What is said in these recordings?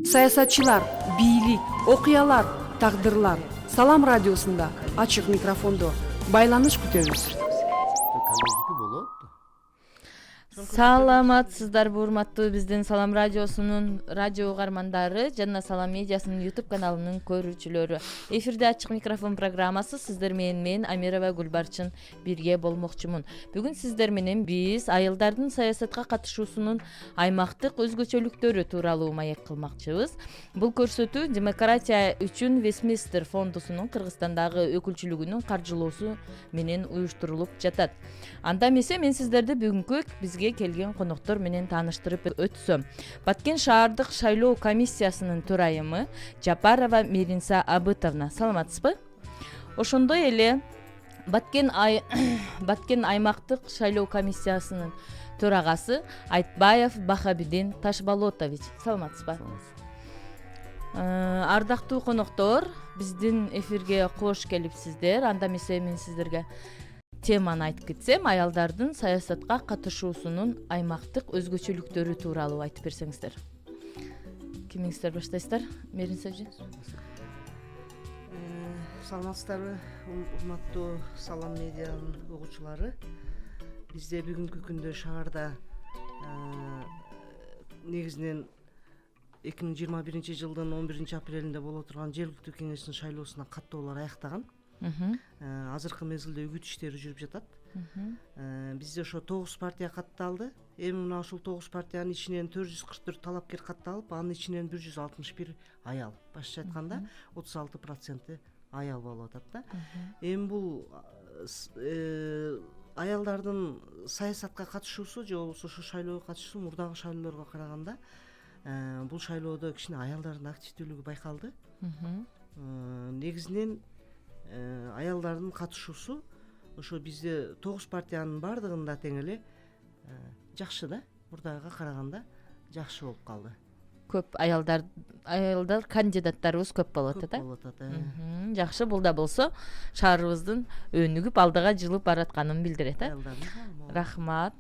Саясатчылар, бийлик, окуялар, тагдырлар. Салам радиосунда ачык микрофондо байланыш күтөбүз. Саламатсыздарбы урматтуу биздин Салам радиосунун радио угармандары жана Салам медиасынын YouTube каналынын көрүүчүлөрү. Эфирде ачык микрофон программасы сиздер менен мен Амирова Гүлбарчын бирге болмокчумун. Бүгүн сиздер менен биз айылдардын саясатка катышуусунун аймактык өзгөчөлүктөрү тууралуу маек кылмакчыбыз. Бул көрсөтүү Демократия үчүн Вестминстер фондусунун Кыргызстандагы өкүлчүлүгүнүн каржылоосу менен уюштурулуп жатат. Анда эмесе мен сиздерди бүгүнкү бизге келген коноктор менен тааныштырып өтсөм. Баткен шаардык шайлоо комиссиясынын төрайымы Жапарова Меринса Абытовна. Саламатсызбы? Ошондой эле Баткен аймактык шайлоо комиссиясынын төрагасы Айтбаев Бахабидин Ташболотович. Саламатсызбы? Ардактуу коноктор, биздин эфирге кош келипсиздер. Анда эмесе мен сиздерге теманы айтып кетсем, аялдардын саясатка катышуусунун аймактык өзгөчөлүктөрү тууралуу айтып берсеңиздер. Кимиңиздер баштайсыздар? Меринса эже. Саламатсыздарбы, урматтуу Салам медианын угуучулары. Бизде бүгүнкү күндө шаарда негизинен 2021 жылдын 11 апрелинде боло турган жергиликтүү кеңештин шайлоосуна каттоолор аяктаган. Азыркы мезгилде үгүт иштери жүрүп жатат. Бизде ошо 9 партия катталды. Эми мына ушул 9 партиянын ичинен 444 талапкер катталып, анын ичинен 161 аял. Башкача айтканда 36% аял болуп атат да. Эми бул аялдардын саясатка катышуусу же болбосо ушу шайлоого катышуусу мурдагы шайлоолорго караганда бул шайлоодо кичине аялдардын активдүүлүгү байкалды. Негизинен аялдардын катышуусу ошо бизде 9 партиянын баардыгында тең эле жакшы да, мурдагыга караганда жакшы болуп калды. Көп аялдар кандидаттарыбыз көп болуп атат. Жакшы, бул да болсо шаарыбыздын өнүгүп алдыга жылып баратканын билдирет. Рахмат.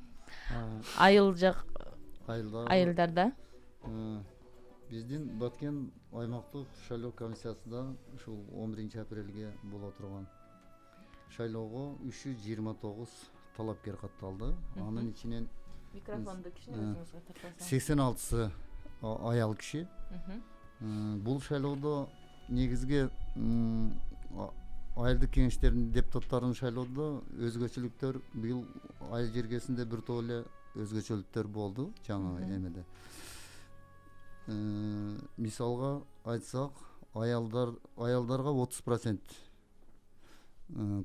Айылдарда биздин Баткен аймактык шайлоо комиссиясында ушул 11 апрелге боло турган шайлоого 329 талапкер катталды. Анын ичинен микрофонду кичине өзүңүзгө тартасаңыз. 86 аял киши. Бул шайлоодо негизги айылдык кеңештердин депутаттарынын шайлоодо өзгөчөлүктөр быйыл айыл жергесинде бир топ эле өзгөчөлүктөр болду жаңы эмеде. Мисалга айтсак, аялдарга 30%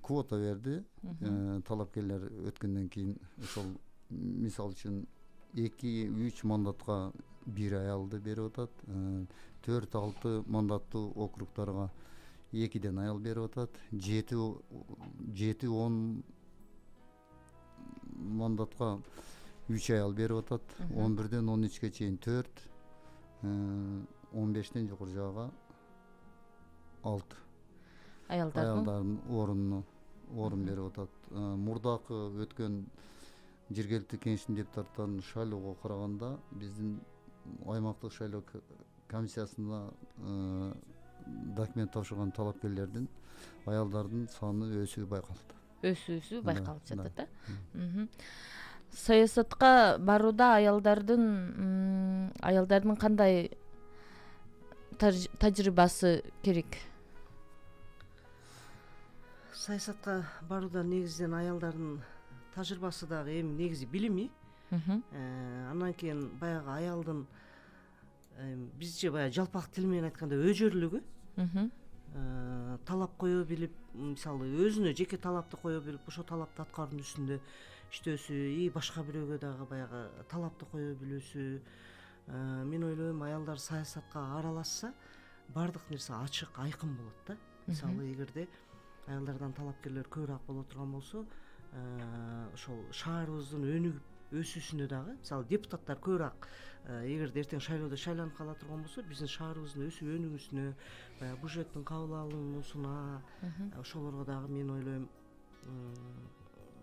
квота берди. Талапкерлер өткөндөн кийин ошол мисал үчүн 2-3 мандатка бир аялды берип атат. 4-6 мандаттуу округдарга 2ден аял берип атат. 7-10 мандатка 3 аял берип атат. 11ден 13ге чейин 4, 15ден жогору жагы 6 аялдардын орун берип атат. Мурдакы өткөн жергиликтүү кеңештин депутаттарынын шайлоого караганда биздин аймактык шайлоо комиссиясына документ тапшырган талапкерлердин аялдардын саны өсүү байкалды. Өсүүсү байкалып жатат да. Саясатка барууда аялдардын кандай тажрыйбасы керек? Саясатка барууда негизинен аялдардын тажрыйбасы дагы эми негизи билими. Андан кийин баягы аялдын бизче баягы жалпак тил менен айтканда өжөрлүгү, талап кое билип, мисалы өзүнө жеке талапты кое билип, ошо талапты аткаруунун үстүндө иштөөсү, башка бирөөгө дагы баягы талапты кое билүүсү. Мен ойлойм, аялдар саясатка аралашса, баардык нерсе ачык, айкын болот да. Мисалы эгерде аялдардан талапкерлер көбүрөөк боло турган болсо, ошол шаарыбыздын өнүгүп өсүүсүнө дагы, мисалы депутаттар көбүрөөк эгерде эртең шайлоодо шайланып кала турган болсо, биздин шаарыбыздын өсүп өнүгүүсүнө, баягы бюджеттин кабыл алынуусуна, ошолорго дагы мен ойлойм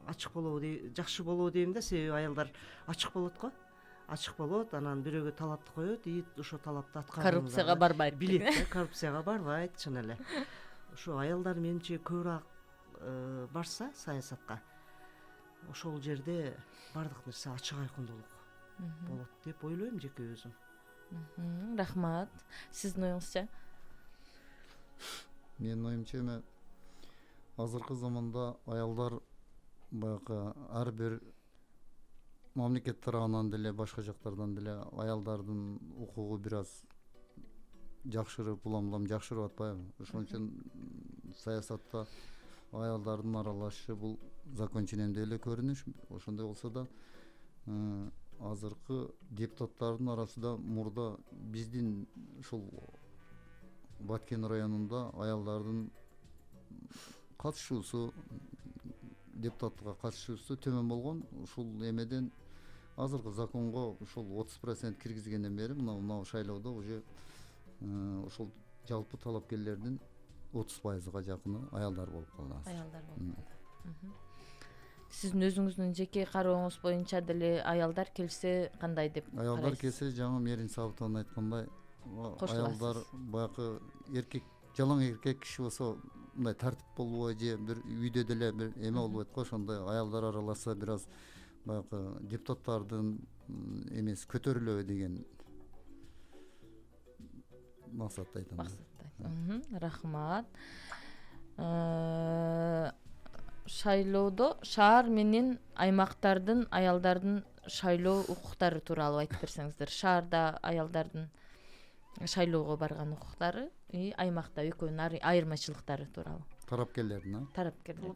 ачык болобу, жакшы болобу дейм да, себеби аялдар ачык болот го. ачык болот, анан бирөөгө талапты коет, ошо талапты аткарганыңызда коррупцияга барбайт билет да, коррупцияга барбайт, чын эле. Ошо аялдар менимче көбүрөөк барса саясатка, ошол жерде баардык нерсе ачык айкындуулук болот деп ойлойм жеке өзүм. Рахмат. Сиздин оюңузча? Менин оюмча эми азыркы заманда аялдар баягы ар бир мамлекет тарабынан деле башка жактардан деле аялдардын укугу бир аз жакшырып, улам жакшырып атпайбы? Ошон үчүн саясатта аялдардын аралашышы бул закон ченемдүү эле көрүнүш. Ошондой болсо да азыркы депутаттардын арасында мурда биздин ушул Баткен районунда аялдардын катышуусу, депутаттыкка катышуусу төмөн болгон. Ушул эмеден азыркы законго ушул 30% киргизгенден бери мына шайлоодо уже ошол жалпы талапкерлердин 30%га жакыны аялдар болуп калды. Аялдар болуп калды. Сиздин өзүңүздүн жеке карооңуз боюнча деле аялдар келсе кандай деп карайсыз? Аялдар келсе жаңы Мерин Сабытовна айткандай, аялдар баягы эркек, жалаң эркек киши болсо мындай тартип болбой же бир үйдө деле бир эме болбойт го, ошондой аялдар аралашса бир аз баягы депутаттардын эмеси көтөрүлөбү деген максатта айтам. Рахмат. Шайлоодо шаар менен аймактардын аялдардын шайлоо укуктары тууралуу айтып берсеңиздер. Шаарда аялдардын шайлоого барган укуктары, аймакта экөөнүн айырмачылыктары тууралуу. Тарапкерлердин, Тарапкерлер.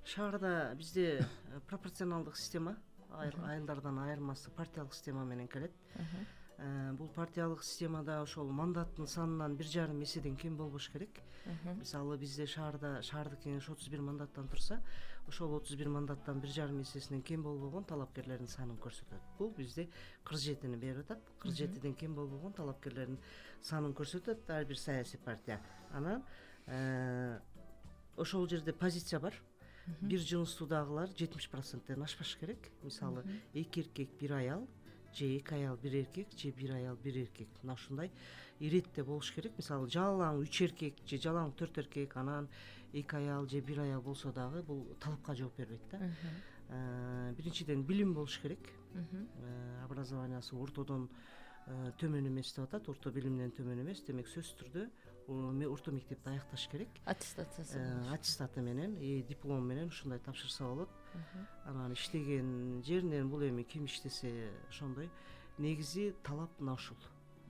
Шаарда бизде пропорционалдык система, аялдардан айырмасы партиялык система менен келет. Бул партиялык системада ошол мандаттын санынан 1,5 эседен кем болбош керек. Мисалы бизде шаардык кеңеш 31 мандаттан турса, ошол 31 мандаттан 1,5 эсесинен кем болбогон талапкерлердин санын көрсөтөт. Бул бизде 47-ни берип атат. 47-ден кем болбогон талапкерлердин санын көрсөтөт ар бир саясий партия. Анан ошол жерде позиция бар. Бир жыныстуудагылар 70%ден ашпаш керек. Мисалы 2 эркек 1 аял, же 2 аял 1 эркек, же 1 аял 1 эркек. Мына ушундай иретте болуш керек. Мисалы жалаң 3 эркек же жалаң 4 эркек, анан 2 аял же 1 аял болсо дагы бул талапка жооп бербейт да. Биринчиден билим болуш керек. Образованиясы ортодон төмөн эмес деп атат. Орто билимден төмөн эмес. Демек сөзсүз түрдө орто мектепти аякташ керек. Аттестаты менен, диплом менен ушундай тапшырса болот. Анан иштеген жеринен бул эми ким иштесе ошондой. Негизи талап мына ушул.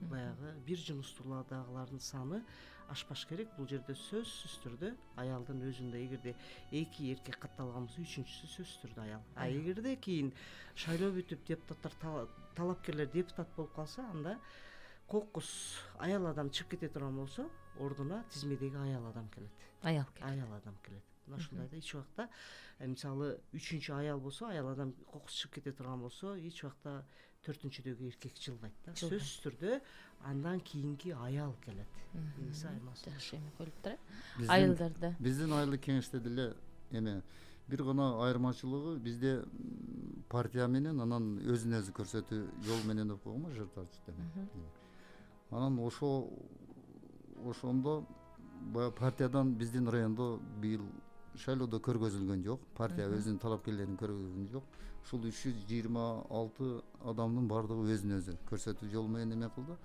Баягы бир жыныстуудагылардын саны ашпаш керек. Бул жерде сөзсүз түрдө аялдын өзүндө эгерде 2 эркек катталган болсо, үчүнчүсү сөзсүз түрдө аял. Эгерде кийин шайлоо бүтүп депутаттар талапкерлер депутат болуп калса, анда кокус аял адам чыгып кете турган болсо, ордуна тизмедеги аял адам келет. Аял адам келет. Мына ушундайда эч убакта мисалы 3-чү аял болсо, аял адам кокус чыгып кете турган болсо, эч убакта 4-чүдөгү эркек жылбайт да. Сөзсүз түрдө андан кийинки аял келет. Жакшы эме коюлуп тура. Аялдарда. Биздин айылдык кеңеште деле эме бир гана айырмачылыгы бізде партия менен анан өзүн өзү көрсөтүү жол менен деп койгонбу, жыртар система. Анан ошондо партиядан биздин райондо быйыл шайлоодо көргөзүлгөн жок. Партия өзүнүн талапкерлерин көргөзгөн жок. Ушул 326 адамдын бардыгы өзүн өзү көрсөтүү жол менен эме кылды.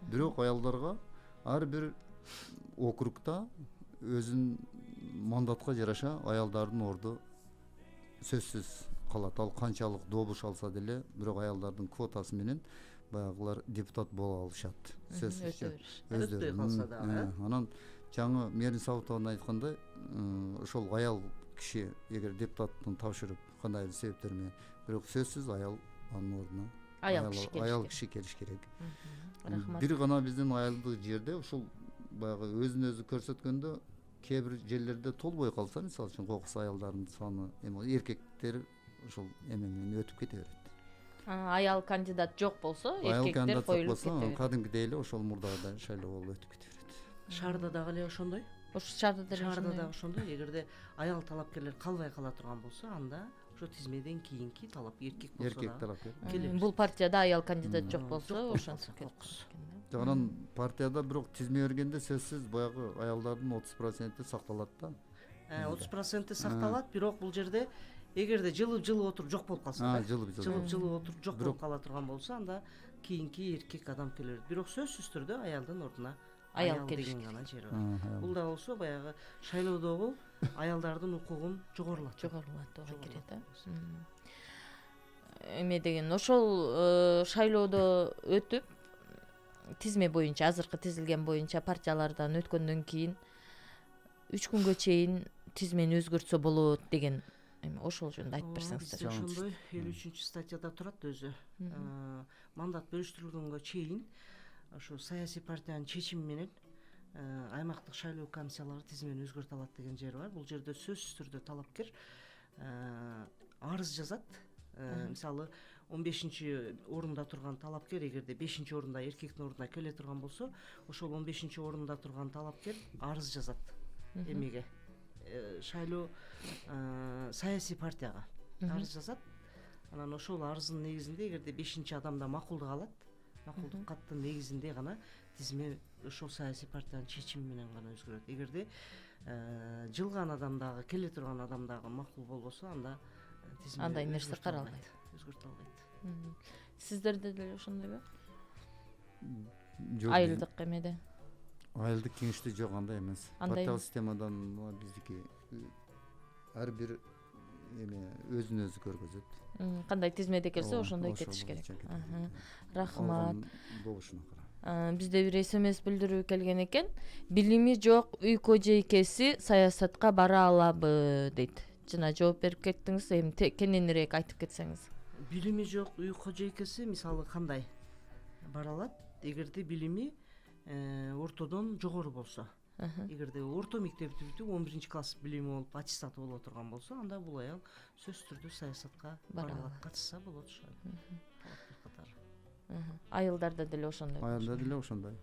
Бирок аялдарга ар бир округда өзүнүн мандатка жараша аялдардын орду сөзсүз калат. Ал канчалык добуш алса деле, бирок аялдардын квотасы менен баягылар депутат боло алышат. Сөзсүз өздөрү калса да. Анан жаңы Мерин Сабытовна айткандай, ошол аял киши эгер депутаттын тапшырып кандайдыр себептер менен, бирок сөзсүз аял анын ордуна аял киши келиш керек. Бир гана биздин айылдык жерде ушул баягы өзүн өзү көрсөткөндө кээ бир жерлерде толбой калса, мисалы үчүн кокус аялдардын саны эркектер ошол эме менен өтүп кете берет. Аял кандидат жок болсо, эркектер коюлуп кете берет. Кадимкидей эле ошол мурдагыдай шайлоо болуп өтүп кете берет. Шаарда дагы эле ошондой. Шаарда дагы ошондой. Эгерде аял талапкерлер калбай кала турган болсо, анда ошо тизмеден кийинки талап эркек болсо эркек дагы тарап келебиз. Бул партияда аял кандидат жок Жок болсо болсо ошентип келип кокус. калат экен да. анан партияда бирок тизме бергенде сөзсүз баягы аялдардын 30% сакталат да. 30% сакталат, бирок бул жерде эгерде жылып отуруп жок болуп калса да, жылып отуруп жок болуп кала турган болсо, анда кийинки эркек адам келе берет. Бирок сөзсүз түрдө аялдын ордуна Аял деген келиш гана жери бар. Бул да болсо баягы шайлоодогу аялдардын укугун жогорулатат. Ого кирет да. Эме деген ошол шайлоодо өтүп тизме боюнча, азыркы тизилген боюнча партиялардан өткөндөн кийин 3 күнгө чейин тизмени өзгөртсө болот деген эме ошол жөнүндө айтып берсеңиздер. Ошондой 53 статьяда турат өзү. Мандат бөлүштүрүлгөнгө чейин ошо саясий партиянын чечими менен аймактык шайлоо комиссиялары тизмени өзгөртө алат деген жери бар. Бул жерде сөзсүз түрдө талапкер арыз жазат. Мисалы 15-орунда турган талапкер эгерде 5-орунда эркектин ордуна келе турган болсо, ошол 15-орунда турган талапкер арыз жазат эмеге, шайлоо саясий партияга арыз жазат. Анан ошол арыздын негизинде эгерде 5-адамда макулдук алат, макулдук каттын негизинде гана тизме ошол саясий партиянын чечими менен гана өзгөрөт. Эгерде жылган адам дагы, келе турган адам дагы макул болбосо, анда тизме Андай нерсе каралбайт, өзгөртө албайт. Сиздерде деле ошондойбу? Жок, Айылдык эмеде. айылдык кеңеште жок, андай эмес. Андай Партиялык системадан биздики ар бир эме өзүн өзү көргөзөт. Кандай тизмеде келсе ошондой кетиш керек. Рахмат. Болушуна карап. Бизде бир СМС билдирүү келген экен. Билими жок үй кожойкеси саясатка бара алабы дейт. Жана жооп берип кеттиңиз, эми кененирээк айтып кетсеңиз. Билими жок үй кожойкеси мисалы кандай бара алат? Эгерде билими ортодон жогору болсо, эгерде орто мектепти бүтүп 11-класс билими болуп аттестаты боло турган болсо, анда бул аял сөзсүз түрдө саясатка бара алат, катышса болот ошол. Айылдарда деле ошондой. Айылда деле ошондой.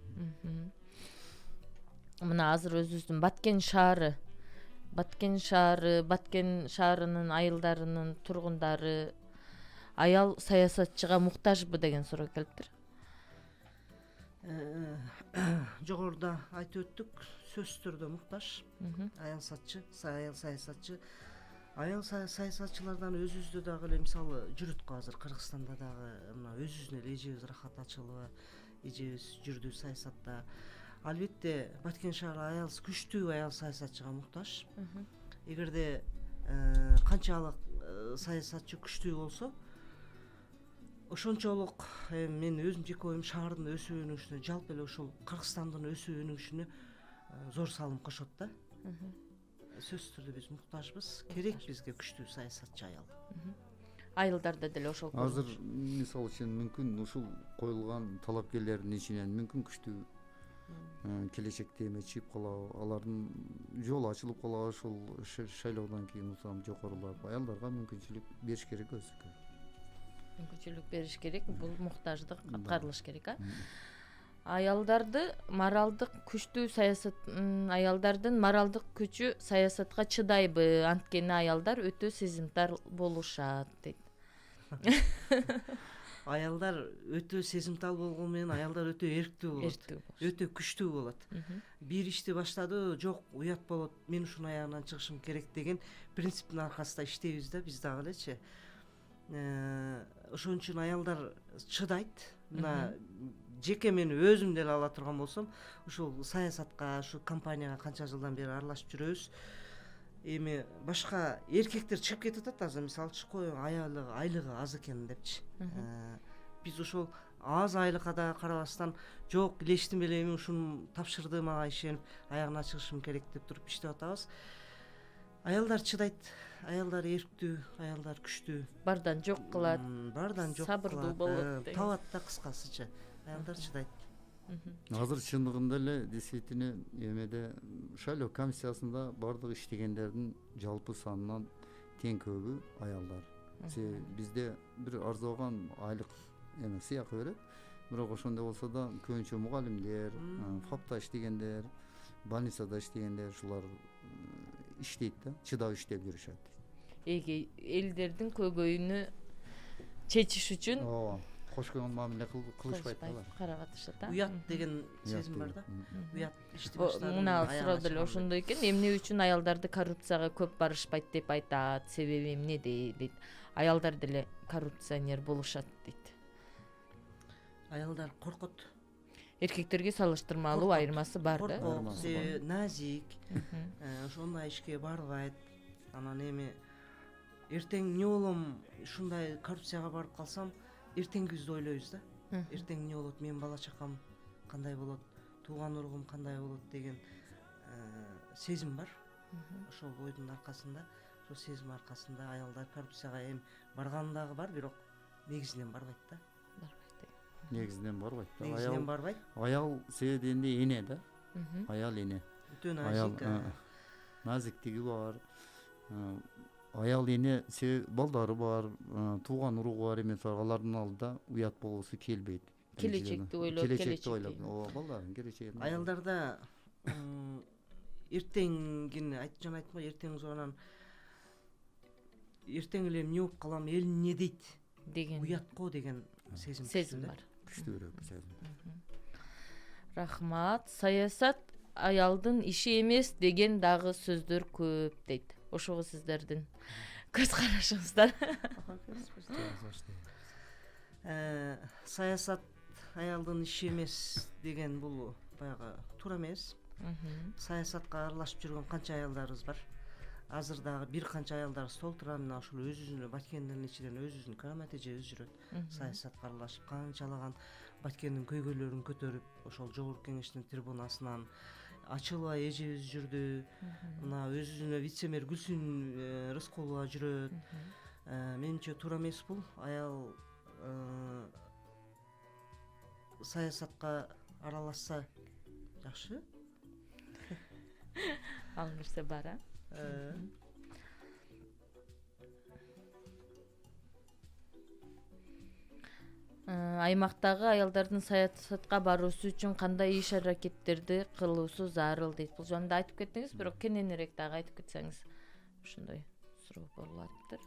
Мына азыр өзүбүздүн Баткен шаарынын айылдарынын тургундары аял саясатчыга муктажбы деген суроо келиптир. Жогоруда айтып өттүк, сөзсүз түрдө муктаж. Аял саясатчы. Аял саясатчылардан өзүбүздө дагы эле мисалы жүрөт го азыр Кыргызстанда дагы мына өзүбүздүн эле эжебиз Рахат Ачылова, эжебиз жүрдү саясатта. Албетте Баткен шаары аялсыз күчтүү аял саясатчыга муктаж. Эгерде канчалык саясатчы күчтүү болсо, ошончолук мен өзүм жеке оюм шаардын өсүп өнүгүшүнө, жалпы эле ошол Кыргызстандын өсүп өнүгүшүнө зор салым кошот да. Сөзсүз түрдө биз муктажбыз, керек бизге күчтүү саясатчы аял. Айылдарда деле ошол. Азыр мисалы үчүн мүмкүн ушул коюлган талапкерлердин ичинен мүмкүн күчтүү келечекте эме чыгып калабы, алардын жолу ачылып калабы, ушул шайлоодон кийин усам жокорулап аялдарга мүмкүнчүлүк бериш керек өзүкө. Мүмкүнчүлүк бериш керек, бул муктаждык аткарылыш керек, Аялдарды моралдык күчтүү аялдардын моралдык күчү саясатка чыдайбы? Анткени аялдар өтө сезимтал болушат дейт. Аялдар өтө сезимтал болгону менен аялдар өтө эрктүү болот. Өтө күчтүү болот. Бир ишти баштады, жок, уят болот, мен ушунун аягынан чыгышым керек деген принциптин аркасында иштейбиз да биз дагы элечи. Ошон үчүн аялдар чыдайт. Мына жеке мен өзүм деле ала турган болсом, ушул саясатка, ушу компанияга канча жылдан бери аралашып жүрөбүз. Эми башка эркектер чыгып кетип атат азыр, мисалчы айлыгы аз экен депчи. Биз ошол аз айлыкка да карабастан, жок, илештим эле, эми ушуну тапшырды, мага ишенип аягына чыгышым керек деп туруп иштеп атабыз. Аялдар чыдайт, аялдар эрктүү, аялдар күчтүү. Бардан жок кылат, сабырдуу болот, табат да, кыскасычы. Аялдар чыдайт. Азыр чындыгында эле действительно эмеде шайлоо комиссиясында бардык иштегендердин жалпы санынан тең көбү аялдар. Бизде бир арзоган айлык эме сыйакы берет. Бирок ошондой болсо да көбүнчө мугалимдер, фапта иштегендер, больницада иштегендер ушулар иштейт да, чыдап иштеп жүрүшөт. элдердин көйгөйүнү чечиш үчүн ооба кош көңүл мамиле кылышпайт да алар. карап атышат да. уят деген сезим бар да. Уят ишти баштадым. Мына суроо деле ошондой экен. Эмне үчүн аялдарды коррупцияга көп барышпайт деп айтат, себеби эмнеде дейт. Аялдар деле коррупционер болушат дейт. Аялдар коркот. Эркектерге салыштырмалуу айырмасы бар да. Коркок, назик, ошондой ишке барбайт. Анан эми эртең эмне болом, ушундай коррупцияга барып калсам, эртеңгибизди ойлойбуз да. Эртең эмне болот, менин бала чакам кандай болот, тууган уругум кандай болот деген сезим бар. Ошол ойдун аркасында, ошол сезим аркасында аялдар коррупцияга эми барганы дагы бар, бирок негизинен барбайт да. Негизинен барбайт да. Негизинен барбайт. Аял себеби дегенде эне да. Аял эне. Бүтүн Аял назик. назиктиги бар. Аял эне себеби балдары бар, тууган уругу бар эмес, алардын алдында уят болгусу келбейт. Келечекти ойлоп, келечекти ойлоп, ооба, балдардын келечегин. Аялдарда эртеңгини жана айттым го, эртең зонан эртең эле эмне болуп калам, эл эмне дейт деген уятко деген сезим бар. Күчтүүрөөк сезим. Рахмат. Саясат аялдын иши эмес деген дагы сөздөр көп дейт. Ошого сиздердин көз карашыңыздар. Саясат аялдын иши эмес деген бул баягы туура эмес. Саясатка аралашып жүргөн канча аялдарыбыз бар. Азыр дагы бир канча аялдарыбыз толтура, мына ушул өзүнүн баткендердин ичинен өзүнүн карамат эжебиз жүрөт. Саясатка аралашып канчалаган баткендин көйгөйлөрүн көтөрүп, ошол жогорку кеңештин трибунасынан ачылбай эжебиз жүрдү. Мына өзүнө вице-мэр Гүлсүн Рыскулова жүрөт. Менимче туура эмес бул. Аял саясатка аралашса жакшы. Ал нерсе бар, а? Аймактагы аялдардын саясатка баруусу үчүн кандай иш аракеттерди кылуусу зарыл дейт. Бул жөнүндө айтып кеттиңиз, бирок кененирээк дагы айтып кетсеңиз ошондой суроо болот.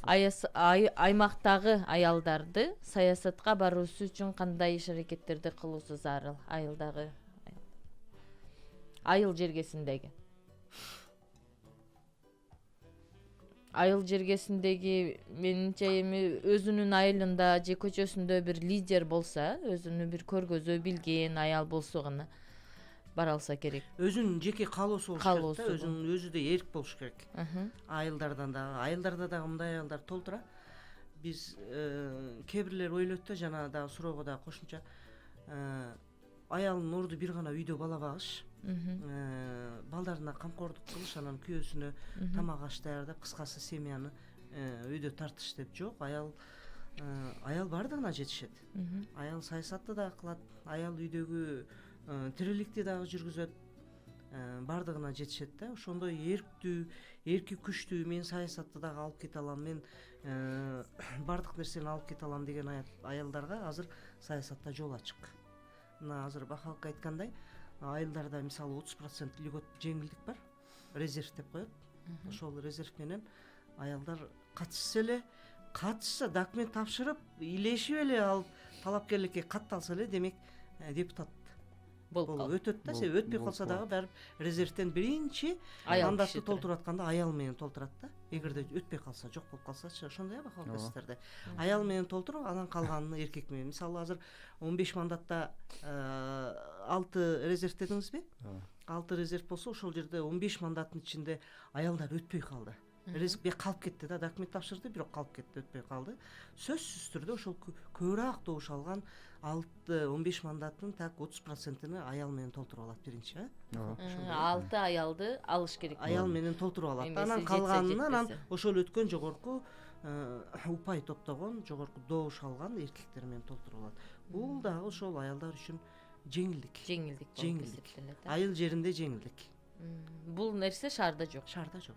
Аймактагы аялдарды саясатка баруусу үчүн кандай иш аракеттерди кылуусу зарыл? Айыл жергесиндеги менимче эми өзүнүн айылында же көчөсүндө бир лидер болсо, өзүнү бир көргөзө билген аял болсо гана бара алса керек. Өзүнүн жеке каалоосу болуш керек да, өзүнүн өзүдө эрк болуш керек. Айылдарда дагы мындай аялдар толтура. Биз кээ бирлер ойлойт да, жана дагы суроого дагы кошумча, аялдын орду бир гана үйдө бала багыш, балдарына камкордук кылыш, анан күйөөсүнө тамак аш даярдап, кыскасы семьяны үйдө тартыш деп жок. Аял бардыгына жетишет. Аял саясатты да кылат, аял үйдөгү тириликти дагы жүргүзөт, бардыгына жетишет да. Ошондой эрки күчтүү, мен саясатты дагы алып кете алам, мен бардык нерсени алып кете алам деген аялдарга азыр саясатта жол ачык. Мына азыр Бахалк айткандай, айылдарда мисалы 30% льгот жеңилдик бар, резерв деп коет. Ошол резерв менен аялдар катышса, документ тапшырып, илешип эле алып талапкерликке катталса эле, демек депутат болуп өтөт да. Себеби өтпөй калса дагы баары резервден биринчи мандатты толтуруп атканда аял менен толтурат да. Эгерде өтпөй калса, жок болуп калсачы, ошондой Бахалк сиздерде. Аял менен толтуруп, анан калганын эркек менен. Мисалы азыр 15 мандатта 6 резерв дедиңизби? 6 резерв болсо, ошол жерде 15 мандаттын ичинде аялдар өтпөй калды. Резервге калып кетти да, документ тапшырды, бирок калып кетти, өтпөй калды. Сөзсүз түрдө ошол көбүрөөк добуш алган 15 мандаттын так 30%-ны аял менен толтуруп алат биринчи, 6 аялды алыш керек. Аял менен толтуруп алат. Анан калганын анан ошол өткөн жогорку упай топтогон, жогорку добуш алган эркектер менен толтуруп алат. Бул дагы ошол аялдар үчүн жеңилдик. Айыл жеринде жеңилдик. Бул нерсе шаарда жок. Шаарда жок.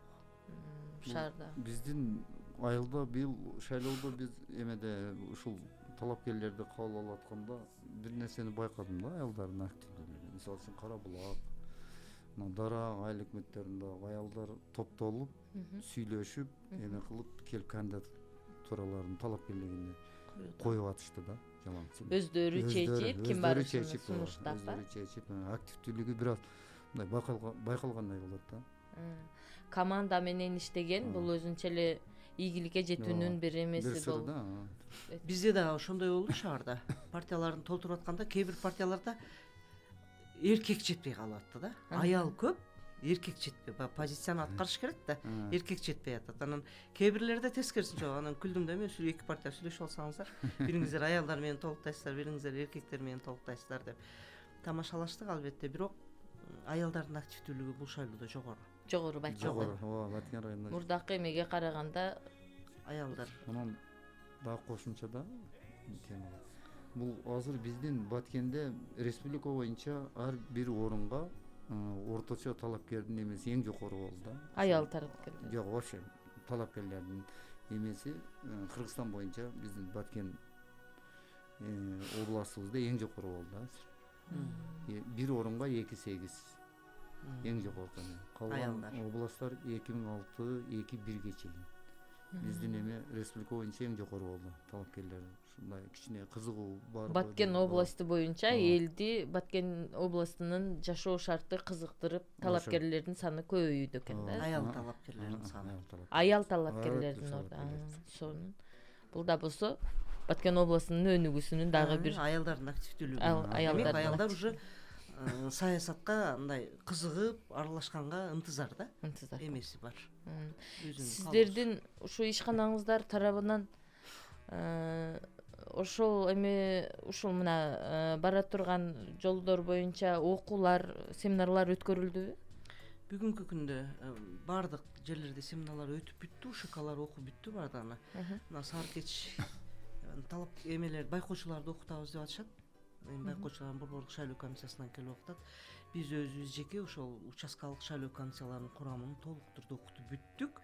Биздин айылда быйыл шайлоодо биз эмеде ушул талапкерлерди кабыл алып атканда бир нерсени байкадым да, аялдардын активдүүлүгү. Мисалы үчүн Кара Булак, мына дара айыл өкмөттөрүндө аялдар топтолуп сүйлөшүп эме кылып келип кандидатураларын талапкерлигине коюп атышты да жалаң. Өздөрү чечип, ким барышын сунуштап, өздөрү чечип, активдүүлүгү бир аз мындай байкалгандай болот да. Команда менен иштеген бул өзүнчө эле ийгиликке жетүүнүн бир эмеси сыры болуп. да. Бизде да ошондой болду шаарда. Партияларын толтуруп атканда кээ бир партияларда эркек жетпей калып атты да. Аял көп, эркек жетпей, позицияны аткарыш керек да, эркек жетпей атат. Анан кээ бирлерде тескерисинче, анан күлдүм да мен, эки партия сүйлөшүп алсаңыздар, бириңиздер аялдар менен толуктайсыздар, бириңиздер эркектер менен толуктайсыздар деп тамашалаштык. Албетте, бирок аялдардын активдүүлүгү бул шайлоодо Жогору Баткен. Ооба, Баткен районунда. Мурдакы эмеге караганда аялдар. Анан дагы кошумча да бул азыр биздин Баткенде республика боюнча ар бир орунга орточо талапкердин эмеси эң жокору болду да. аял талапкерлер. Жок, вообще талапкерлердин эмеси Кыргызстан боюнча биздин Баткен областыбызда эң жокору болду да. Бир орунга 2-8 эң жогору. Калган областтар 2006, 2-1 чейин. Биздин эме республика боюнча эң жокору болду талапкерлер. Ушундай кичине кызыгуу бар. Баткен областы боюнча элди Баткен областынын жашоо шарты кызыктырып, талапкерлердин саны көбөйдү экен да. Аял талапкерлердин саны. Аял талапкерлердин орду. Сонун. Бул да болсо Баткен областынын өнүгүүсүнүн дагы бир аялдардын активдүүлүгү. Аялдар уже саясатка мындай кызыгып аралашканга ынтызар да. Эмеси бар. Сиздердин ушу ишканаңыздар тарабынан ошол мына бара турган жолдор боюнча окуулар, семинарлар өткөрүлдүбү? Бүгүнкү күндө бардык жерлерде семинарлар өтүп бүттү, УШКлар окуп бүттү бардыгына. Мына саар кеч талап эмелер байкоочуларды окутабыз деп атышат. Байкоочулар борбордук шайлоо комиссиясынан келип окутат. Биз өзүбүз жеке ошол участкалык шайлоо комиссияларынын курамын толук түрдө окутуп бүттүк.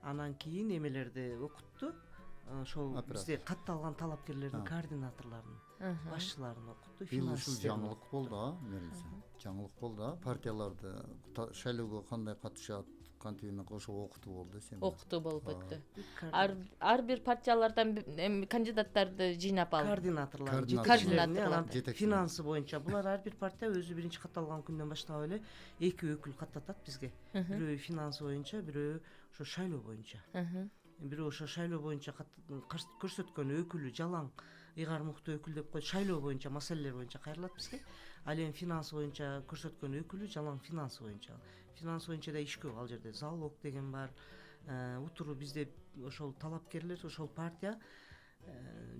Анан кийин эмелерди окутту. Ошол бизде катталган талапкерлердин координаторлорун, башчыларын окутту. Ушул жаңылык болду, жаңылык болду. Партияларды шайлоого кандай катышат, кантип ошо окутуу болду, окутуу болуп өттү. Ар бир партиялардан кандидаттарды жыйнап алды. Координаторлор, финансы боюнча булар ар бир партия өзү биринчи катталган күндөн баштап эле 2 өкүл каттатат бизге. Бирөө финансы боюнча, бирөө ошо шайлоо боюнча. Бирөө ошо шайлоо боюнча көрсөткөн өкүлү жалаң ыйгар муктуу өкүл деп коет, шайлоо боюнча маселелер боюнча кайрылат бизге. Ал эми финансы боюнча көрсөткөн өкүлү жалаң финансы боюнча. Финансы боюнча да иш көп, ал жерде залог деген бар. Утуру бизде ошол талапкерлер, ошол партия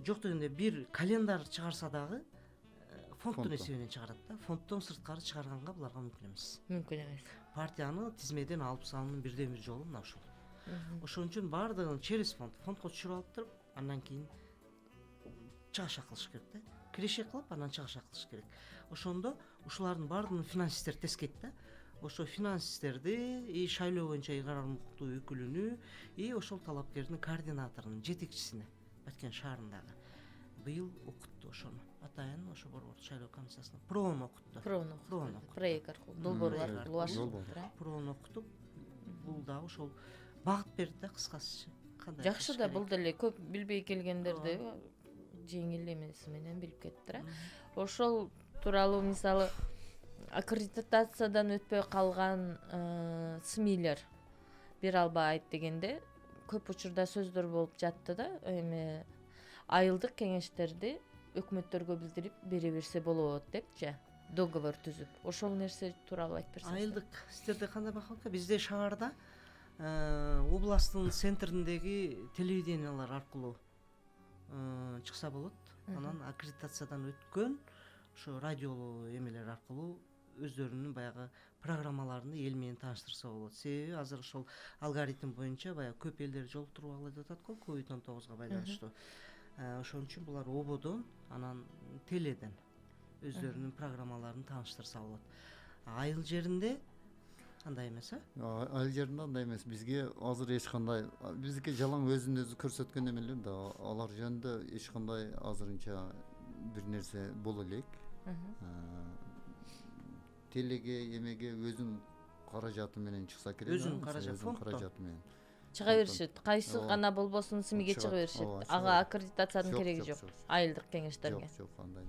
жок дегенде бир календарь чыгарса дагы фонддун эсебинен чыгарат да. Фонддон сырткары чыгарганга буларга мүмкүн эмес. Мүмкүн эмес. Партияны тизмеден алып салуунун бирден бир жолу мына ушул. Ошон үчүн бардыгын через фондко түшүрүп алып туруп, андан кийин чыгаша кылыш керек да. Киреше кылып, анан чыгаша кылыш керек. Ошондо ушулардын баардыгын финансисттер тескейт да. Ошо финансисттерди, шайлоо боюнча ыйгарар муктуу өкүлүнү, ошол талапкердин координаторунун жетекчисине Баткен шаарындагы быйыл окутту ошону. Атайын ошо борбордук шайлоо комиссиясына проон окутту. Проект аркылуу долбоорлор проон окутуп, бул дагы ошол багыт берди да, кыскасы. Жакшы да, бул деле көп билбей келгендерди жеңил эмеси менен билип кеттир. Ошол тууралуу мисалы аккредитациядан өтпөй калган СМИлер бир албай айт дегенде көп учурда сөздөр болуп жатты да, эми айылдык кеңештерди өкмөттөргө билдирип бере берсе болот депчи, договор түзүп. Ошол нерсе тууралуу айтып берсеңиз. Айылдык сиздерде кандай бакалка? Бизде шаарда областтын центриндеги телевидениялар аркылуу чыкса болот. Анан аккредитациядан өткөн ошо радиолуу эмелер аркылуу өздөрүнүн баягы программаларын эл менен тааныштырса болот. Себеби азыр ошол алгоритм боюнча баягы көп элдер жолуктуруп алат деп атат го, COVID-19 байланыштуу. Ошон үчүн булар ободон, анан теледен өздөрүнүн программаларын тааныштырса болот. Айыл жеринде андай эмес, Айыл жеринде андай эмес. Бизге азыр эч кандай, бизге жалаң өзүн өзү көрсөткөн эмелер да, алар жөнүндө эч кандай азырынча бир нерсе боло элек. телеге эмеге өзүнүн каражаты менен чыкса керек. Өзүнүн каражаты, өзүнүн фонддон. каражаты менен чыга беришет, кайсы Ооба. гана болбосун СМИге чыга Чыгат, беришет. ооба, Ага чыга. аккредитациянын Жок, кереги жок, жок жок. айылдык кеңештерге. жок андай.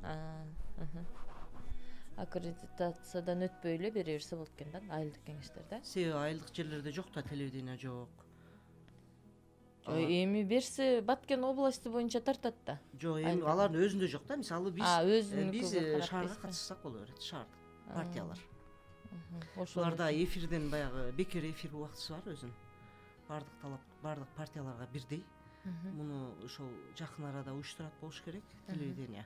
Аккредитациядан өтпөй эле бере берсе болот экен да айылдык кеңештерде. Себеби айылдык жерлерде жок да, телевидение жок. Эми берсе Баткен области боюнча тартат да. Жок, эми Айылдык. алардын өзүндө жок да. Мисалы биз Өзүнүн биз көбү шаарга катышсак боло берет, шаардык партиялар. Ошол Буларда эфирден баягы бекер эфир убактысы бар өзүнүн. Бардык талап, бардык партияларга бирдей. Муну ошол жакын арада уюштурат болуш керек телевидение.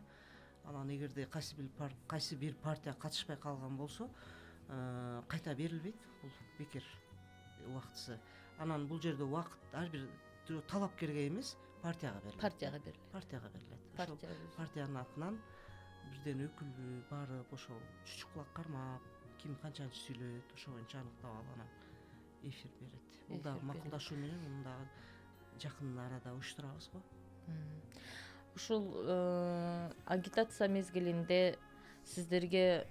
Анан эгерде кайсы бир партия катышпай калган болсо, кайта берилбейт, бул бекер убактысы. Анан бул жерде убакыт ар бир талапкерге эмес, партияга берилет. партияга берилет. Партияга берилет. Ошол партиянын атынан бирден өкүлдү барып ошол чучуклак кармап, ким канчанчы сүйлөйт, ошо боюнча аныктап алып анан эфир берет. Бул дагы макулдашуу менен муну дагы жакын арада уюштурабыз го. Ушул агитация мезгилинде сиздерге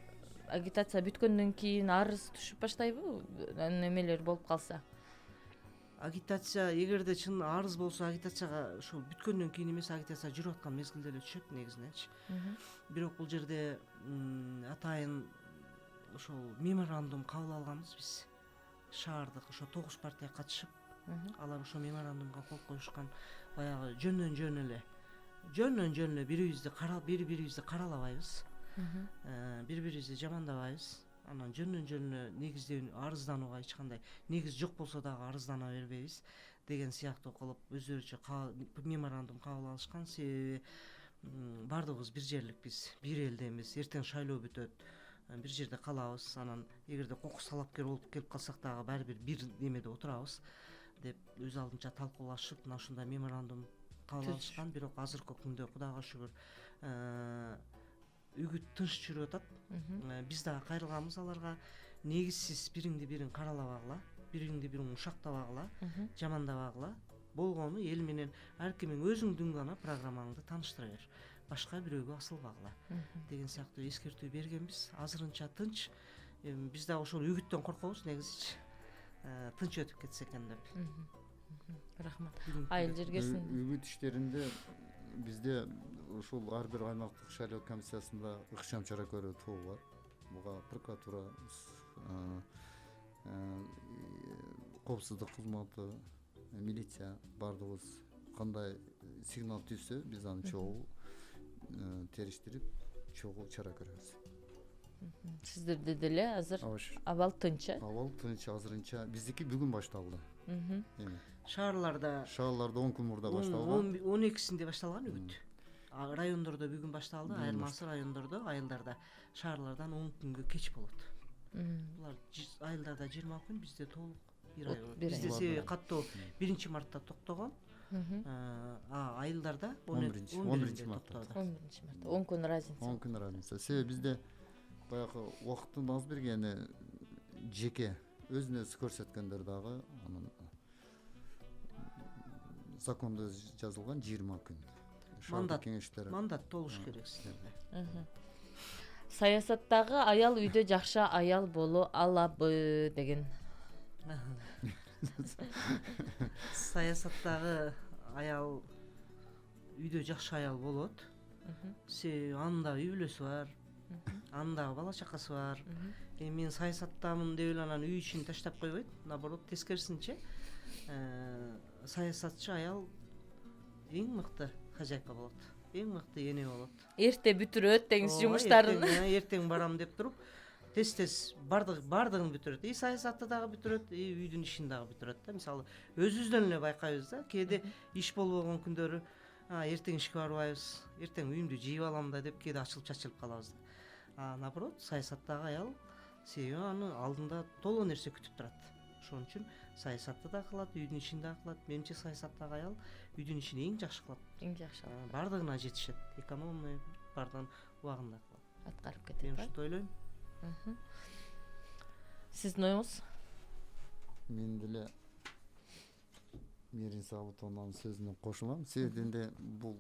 агитация бүткөндөн кийин арыз түшүп баштайбы? Немелер болуп калса? Агитация эгерде чын арыз болсо, агитацияга ошол бүткөндөн кийин эмес, агитация жүрүп аткан мезгилде эле түшөт негизиненчи. Бирок бул жерде атайын ошол меморандум кабыл алганбыз биз. Шаардык ошо 9 партия катышып, алар ошо меморандумга кол коюшкан. Баягы жөндөн эле бири-бирибизди каралабайбыз. Бири-бирибизди жамандабайбыз. Анан жөндөн эле арызданууга эч кандай негиз жок болсо дагы арыздана бербейбиз деген сыяктуу кылып өздөрүчө меморандум кабыл алышкан. Себеби бардыгыбыз бир жерликпиз, бир элденбиз. Эртең шайлоо бүтөт, бир жерде калабыз. Анан эгерде кокус талапкер болуп келип калсак дагы баары бир немеде отурабыз деп өз алдынча талкуулашып, мына ушундай меморандум кабыл алышкан. Бирок азыркы күндө Кудайга шүгүр үгүт тынч жүрүп атат. Биз дагы кайрылганбыз аларга. Негизсиз бириңди бириң каралабагыла, бириңди бириң ушактабагыла, жамандабагыла. Болгону эл менен ар кимиң өзүңдүн гана программаңды тааныштыра бер. Башка бирөөгө асылбагыла деген сыяктуу эскертүү бергенбиз. Азырынча тынч. Биз дагы ошол үгүттөн коркобуз негизичи. Тынч өтүп кетсе экен деп. Рахмат. Айыл жергесин үгүт иштеринде бизде ушул ар бир аймактык шайлоо комиссиясында ыкчам чара көрүү тобу бар. Буга прокуратура, коопсуздук кызматы, милиция бардыгыбыз кандай сигнал түшсө биз аны чогуу териштирип чогуу чара көрөбүз. Сиздерде деле азыр абал тынч. Абал тынч азырынча. Биздики бүгүн башталды. Шаарларда 10 күн мурда башталган. 12-синде башталган үгүт. Райондордо бүгүн башталды, айырмасы райондордо, айылдарда, шаарлардан 10 күнгө кеч болот. Булар айылдарда 20 күн, бизде толук 1 ай болот. Бизде себеби каттоо 1 мартта токтогон. Айылдарда 11 мартта. 10 күн разница. 10 күн разница. Себеби бизде баягы убакыттын аз бергени жеке өзүнө көрсөткөндөр дагы анын закондо жазылган 20 күн. Мандат толуш керек силерде. Саясаттагы аял үйдө жакшы аял боло алабы деген. Саясаттагы аял үйдө жакшы аял болот. Себеби анда үй бүлөсү бар, анда бала чакасы бар. Мен саясаттамын деп эле анан үй ишин таштап койбойт. Наоборот, тескерисинче саясатчы аял эң мыкты хозяйка болот. Эң мыкты эне болот. Эрте бүтүрөт теңиз жумуштарын. Эртең барам деп туруп, тез бардыгын бүтүрөт. Саясатты дагы бүтүрөт, үйдүн ишин дагы бүтүрөт да. Мисалы, өзүбүздөн эле байкайбыз да. Кээде иш болбогон күндөрү, эртең ишке барбайбыз, эртең үйүмдү жыйып алам да деп кээде ачылып чачылып калабыз да. Наоборот, саясаттагы аял себеби аны алдында толо нерсе күтүп турат. Ошон үчүн саясатты да кылат, үйдүн ишин да кылат. Менимче саясаттагы аял үйдүн ишин эң жакшы кылат. Эң жакшы. Бардыгына жетишет. Экономный бардыгын убагында кылат. Аткарып кетет. Мен ушинтип ойлойм. Сиздин оюңуз? Мен деле Мерин Сабытовнун сөзүнө кошулам. Себебинде бул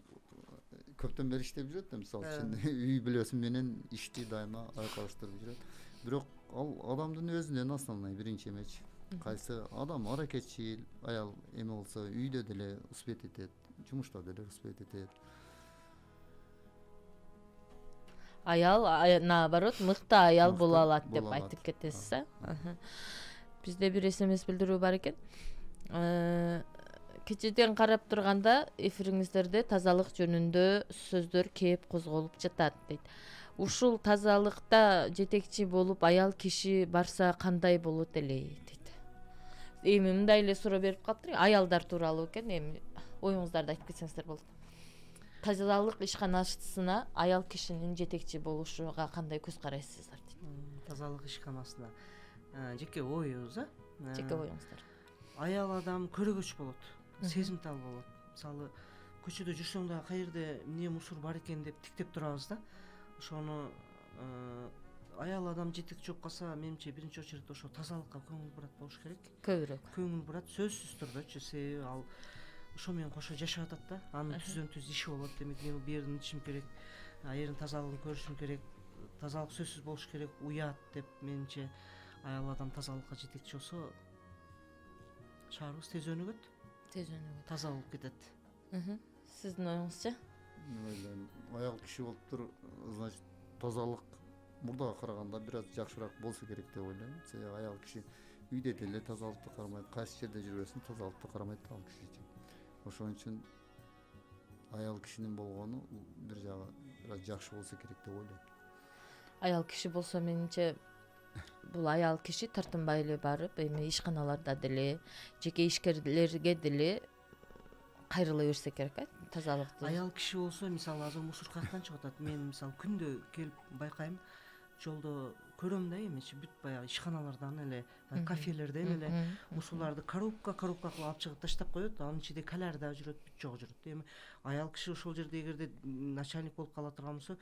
көптөн бери иштеп жүрөт да, мисалы үчүн үй бүлөсү менен ишти дайыма айкалыштырып жүрөт. Бирок ал адамдын өзүнөн основной биринчи эмеч. Кайсы адам аракетчил, аял эме болсо үйдө деле успеть этет, жумушта деле успеть этет. Аял наоборот мыкты аял Мыкты боло алат деп боло алат. айтып кетесиз бизде бир смс билдирүү бар экен. Кечеден карап турганда эфириңиздерде тазалык жөнүндө сөздөр кеп козголуп жатат дейт. Ушул тазалыкта жетекчи болуп аял киши барса кандай болот эле дейт. Эми мындай эле суроо берип калыптыр. Аялдар тууралуу экен. Эми оюңуздарды айтып кетсеңиздер болот. Тазалык ишканасына аял кишинин жетекчи болушуга кандай көз карайсыздар дейт. Тазалык ишканасына жеке оюбуз Жеке оюңуздар. аял адам көрөгөч болот, сезимтал болот. Мисалы көчөдө жүрсөң дагы каерде эмне мусор бар экен деп тиктеп турабыз да. Ошону аял адам жетекчи болуп калса, менимче биринчи очередь ошо тазалыкка көңүл бурат болуш керек. Көбүрөөк. Көңүл бурат сөзсүз түрдөчү, себеби ал ошо менен кошо жашап атат да. Анын түздөн түз иши болот. Демек мен бу жерин ичим керек, аердин тазалыгын көрүшүм керек, тазалык сөзсүз болуш керек, уят деп менимче аял адам тазалыкка жетекчи болсо шаарыбыз тез өнүгөт, таза болуп кетет. Сиздин оюңузча? Аял киши болуптур, значит, тазалык мурдага караганда бир аз жакшыраак болсо керек деп ойлойм. Себеби аял киши үйдө деле тазалыкты кармайт, кайсы жерде жүрбөсүн тазалыкты кармайт ал киши үчүн. Ошон үчүн аял кишинин болгону бир жагы бир аз жакшы болсо керек деп ойлойм. Аял киши болсо менимче бул аял киши тартынбай эле барып, эми ишканаларда деле, жеке ишкерлерге деле кайрыла берсе керек, тазалыкты. Аял киши болсо, мисалы азыр мусор каяктан чыгып атат. Мен мисалы күндө келип байкайм, жолдо көрөм да, эмечи бүт баягы ишканалардан эле, кафелерден эле мусорларды коробка кылып алып чыгып таштап коет. Анын ичинде калар да жүрөт, бүт жогу жүрөт. Эми аял киши ошол жерде эгерде начальник болуп кала турган болсо,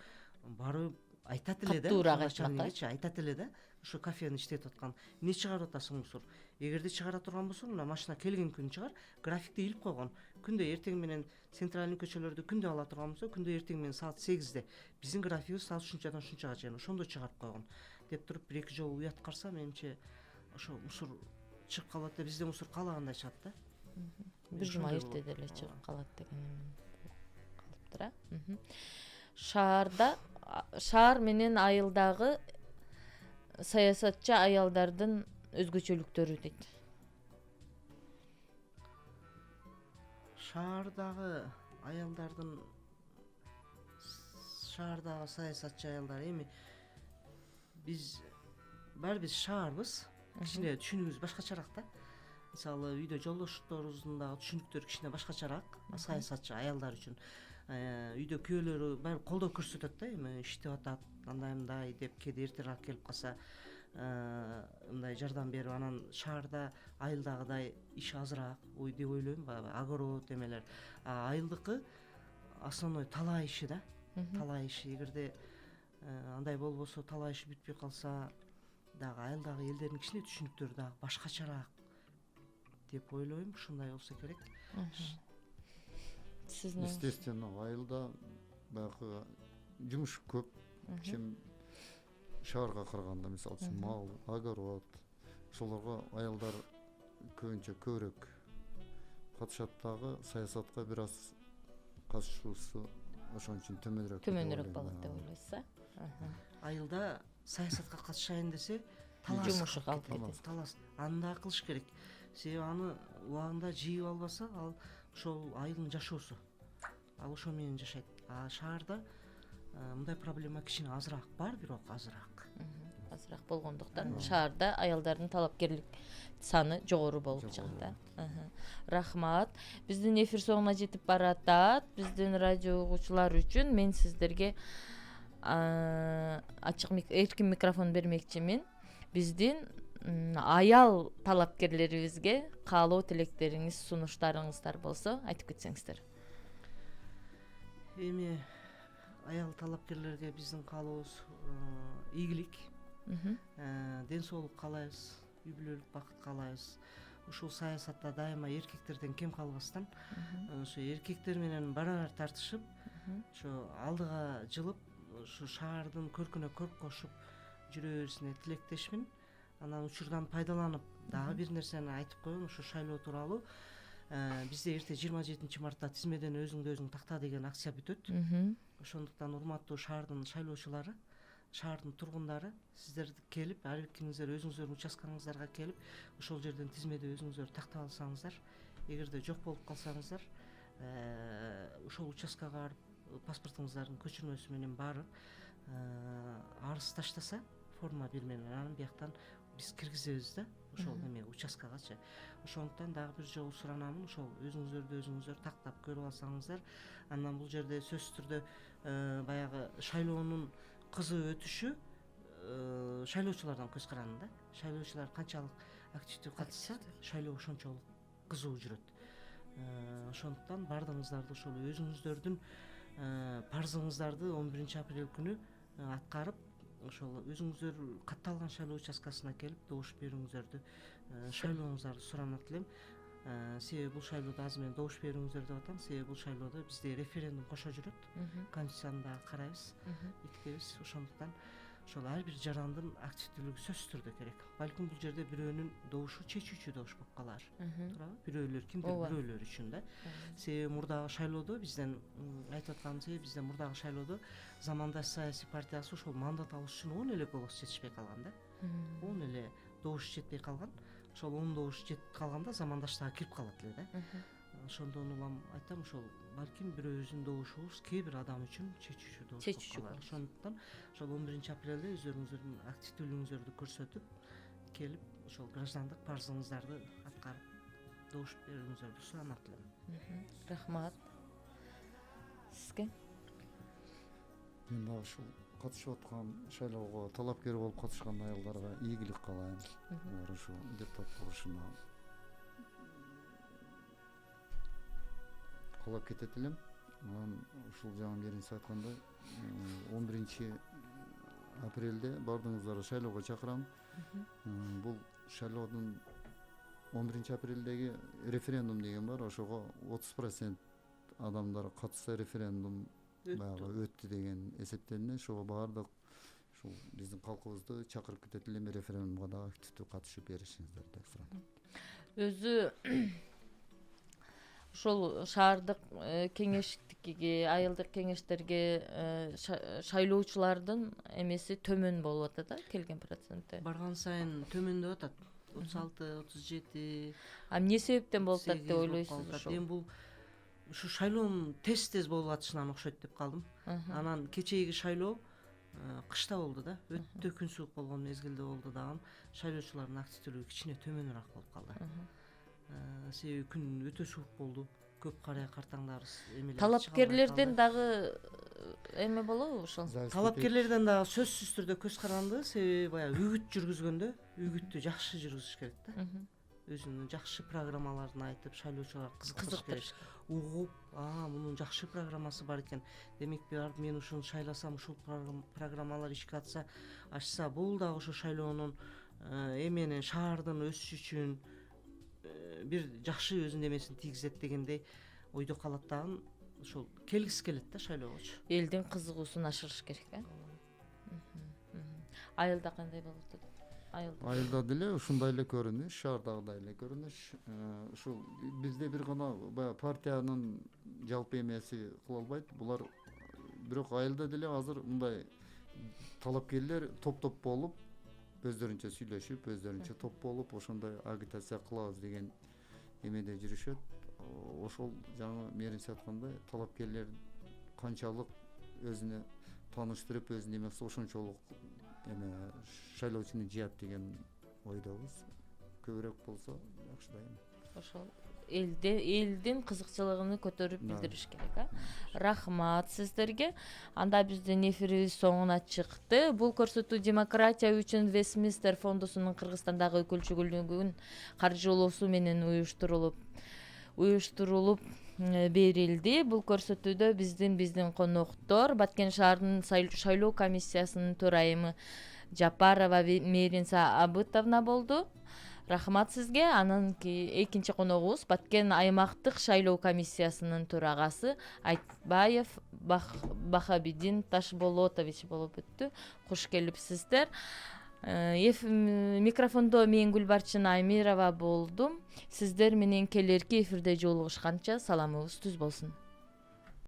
барып айтат эле да. Катуураак айтмакчы. Айтат эле да. Ошо кафени иштетип аткан. Эмне чыгарып атасың мусор? Эгерде чыгара турган болсо, мына машина келген күн чыгар, графикти илип койгон. Күндө эртең менен центральный көчөлөрдү күндө ала турган болсо, күндө эртең менен саат 8-де биздин графигибиз саат ушунчадан ушунчага чейин ошондо чыгарып койгон деп туруп бир эки жолу уят карса, менимче ошо мусор чыгып калат да, бизде мусор каалагандай чыгат да. Бир жума эрте деле чыгып калат деген калыптыр. Шаар менен айылдагы саясатчы аялдардын өзгөчөлүктөрү дейт. Шаардагы аялдардын шаардагы саясатчы аялдар эми биз шаарбыз, кичине түшүнүгүбүз башкачараак да. Мисалы үйдө жолдошторубуздун дагы түшүнүктөрү кичине башкачараак, саясатчы аялдар үчүн. Үйдө күйөөлөрү баары колдоо көрсөтөт да, эми иштеп атат, андай деп кээде эртерээк келип калса, мындай жардам берип, анан шаарда айылдагыдай иш азыраак деп ойлойм, огород эмелер. Айылдыкы основной талаа иши да, талаа иши. Эгерде андай болбосо, талаа иши бүтпөй калса, дагы айылдагы элдердин кичине түшүнүктөрү дагы башкачараак деп ойлойм. Ушундай болсо керек. Естественно, айылда баягы жумуш көп, чем шаарга караганда. Мисалы үчүн мал, огород, ошолорго аялдар көбүнчө көбүрөөк катышат, дагы саясатка бир аз катышуусу ошон үчүн төмөнүрөөк болот деп ойлойсуз. Айылда саясатка катышайын десе, жумушу калып кетет. Талас. Аны да кылыш керек. Себеби аны убагында жыйып албаса, ал ошол айылдын жашоосу. Ал ошо менен жашайт. Шаарда мындай проблема кичине азыраак бар, бирок азыраак. Азыраак болгондуктан шаарда аялдардын талапкерлик саны жогору болуп чыгат. Рахмат. Биздин эфир соңуна жетип баратат. Биздин радио угуучулар үчүн мен сиздерге ачык эркин микрофон бермекчимин. Биздин аял талапкерлерибизге каалоо тилектериңиз, сунуштарыңыздар болсо айтып кетсеңиздер. Эми аял талапкерлерге биздин каалообуз ийгилик, ден соолук каалайбыз, үй бүлөлүк бакыт каалайбыз. ушул саясатта дайыма эркектерден кем калбастан ошо эркектер менен барабар тартышып ошо алдыга жылып ушу шаардын көркүнө көрк кошуп жүрө берисине тилектешмин. Анан учурдан пайдаланып дагы бир нерсени айтып коеюн ушу шайлоо тууралуу. Бизде эрте 27 мартта тизмеден өзүңдү өзүң такта деген акция бүтөт. Ошондуктан урматтуу шаардын шайлоочулары, шаардын тургундары, сиздер келип, ар биркиңиздер өзүңүздөрдүн участкаңыздарга келип, ошол жерден тизмеде өзүңүздөр такта алсаңыздар, эгерде жок болуп калсаңыздар, ошол участкага барып паспортуңуздардын көчүрмөсү менен барып арыз таштаса, форма 1 менен анан бияктан биз киргизебиз да, ошол эме участкагачы. Ошондуктан дагы бир жолу суранамын, ошол өзүңүздөр тактап көрүп алсаңыздар, андан бул жерде сөзсүз түрдө баягы шайлоонун кызуу өтүшү шайлоочулардан көз каранды да. Шайлоочулар канчалык активдүү катышса, шайлоо ошончолук кызуу жүрөт. Ошондуктан баардыгыңыздарды ошол өзүңүздөрдүн парзыңыздарды 11 апрель күнү аткарып, ошол өзүңүздөр катталган шайлоо участкасына келип добуш берүүңүздөрдү, шайлооңуздарды суранат элем. Себеби бул шайлоодо азыр мен добуш берүүңүздөр деп атам. Себеби бул шайлоодо бизде референдум кошо жүрөт. Конституцияны дагы карайбыз, бекитебиз. Ошондуктан ошол ар бир жарандын активдүүлүгү сөзсүз түрдө керек. Балким бул жерде бирөөнүн добушу чечүүчү добуш болуп калар. Туурабы? Бирөөлөр кимдир бирөөлөр үчүн да. Себеби мурдагы шайлоодо бизден айтып атканым себеби бизден мурдагы шайлоодо замандаш саясий партиясы ошол мандат алыш үчүн 10 эле голос жетишпей калган да. 10 эле добуш жетпей калган. Ошол 10 добуш жетип калганда замандаш дагы кирип калат эле да. Ошондон улам айтам, ошол балким бирөөбүздүн добушубуз кээ бир адам үчүн чечүүчү добуш болуп калар. Ошондуктан ошол 11 апрелде өздөрүңүздөрдүн активдүүлүгүңүздөрдү көрсөтүп, келип ошол граждандык парзыңыздарды аткарып, добуш берүүңүздөрдү суранат элем. Рахмат. Сизге? Мен дагы ушул катышып аткан шайлоого талапкер болуп катышкан аялдарга ийгилик каалайм. Алар ушу депутат болушуна каалап кетет элем. Анан ушул жагын беринчи айткандай 11 апрелде баардыгыңыздарды шайлоого чакырам. Бул шайлоодун 11 апрелдеги референдум деген бар, ошого 30% адамдар катышса референдум баягы өттү деген эсептелинет. Ошого баардык ушул биздин калкыбызды чакырып кетет элем, референдумга дагы активдүү катышып беришиңиздер деп сурайм. Өзү ошол шаардык кеңештикке, айылдык кеңештерге шайлоочулардын эмеси төмөн болуп атат да, келген проценти. Барган сайын төмөндөп атат. 36, 37. Эмне себептен болуп атат деп ойлойсуз ошол? Мен бул ушу шайлоонун тез болуп атышынан окшойт деп калдым. Анан кечээги шайлоо кышта болду да, өтө күн суук болгон мезгилде болду дагы. Шайлоочулардын активдүүлүгү кичине төмөнүрөөк болуп калды. Себеби күн өтө суук болду. Көп карыя картаңдар эмелер. Талапкерлерден дагы эме болобу ошол? Талапкерлерден дагы сөзсүз түрдө көз каранды. Себеби баягы үгүт жүргүзгөндө үгүттү жакшы жүргүзүш керек да. Өзүнүн жакшы программаларын айтып, шайлоочулар кызыктырыш керек. Угуп, мунун жакшы программасы бар экен. Демек мен ушуну шайласам, ушул программалар ишке ашса, бул дагы ошо шайлоонун эмени шаардын өсүшү үчүн бир жакшы өзүнүн эмесин тийгизет дегендей ойдо калат дагы. Ошол келгиси келет да шайлоогочу. Элдин кызыгуусун ашырыш керек, Айылда кандай болуп атат? Айылда деле ушундай эле көрүнүш, шаардагыдай эле көрүнүш. Ушул бизде бир гана баягы партиянын жалпы эмеси кыла албайт. Булар бирок айылда деле азыр мындай талапкерлер топ-топ болуп, өздөрүнчө сүйлөшүп, өздөрүнчө топ болуп, ошондой агитация кылабыз деген эмеде жүрүшөт. Ошол жаңы меринчи айткандай талапкерлер канчалык өзүнө тааныштырып, өзүнүн эмеси ошончолук эме шайлоочуну жыят деген ойдобуз. Көбүрөөк болсо жакшы да эми. Ошол элдин кызыкчылыгын көтөрүп билдириш керек, Рахмат сиздерге. Анда биздин эфирибиз соңуна чыкты. Бул көрсөтүү демократия үчүн Вестминстер фондусунун Кыргызстандагы өкүлчүлүгүнүн каржылоосу менен уюштурулуп берилди. Бул көрсөтүүдө биздин коноктор Баткен шаарынын шайлоо комиссиясынын төрайымы Жапарова Меринса Абытовна болду. Рахмат сизге. Анан экинчи коногубуз Баткен аймактык шайлоо комиссиясынын төрагасы Айтбаев Бахабидин Ташболотович болуп өттү. Куш келипсиздер. Микрофондо мен Гүлбарчын Амирова болдум. Сиздер менен келерки эфирде жолугушканча саламыбыз түз болсун.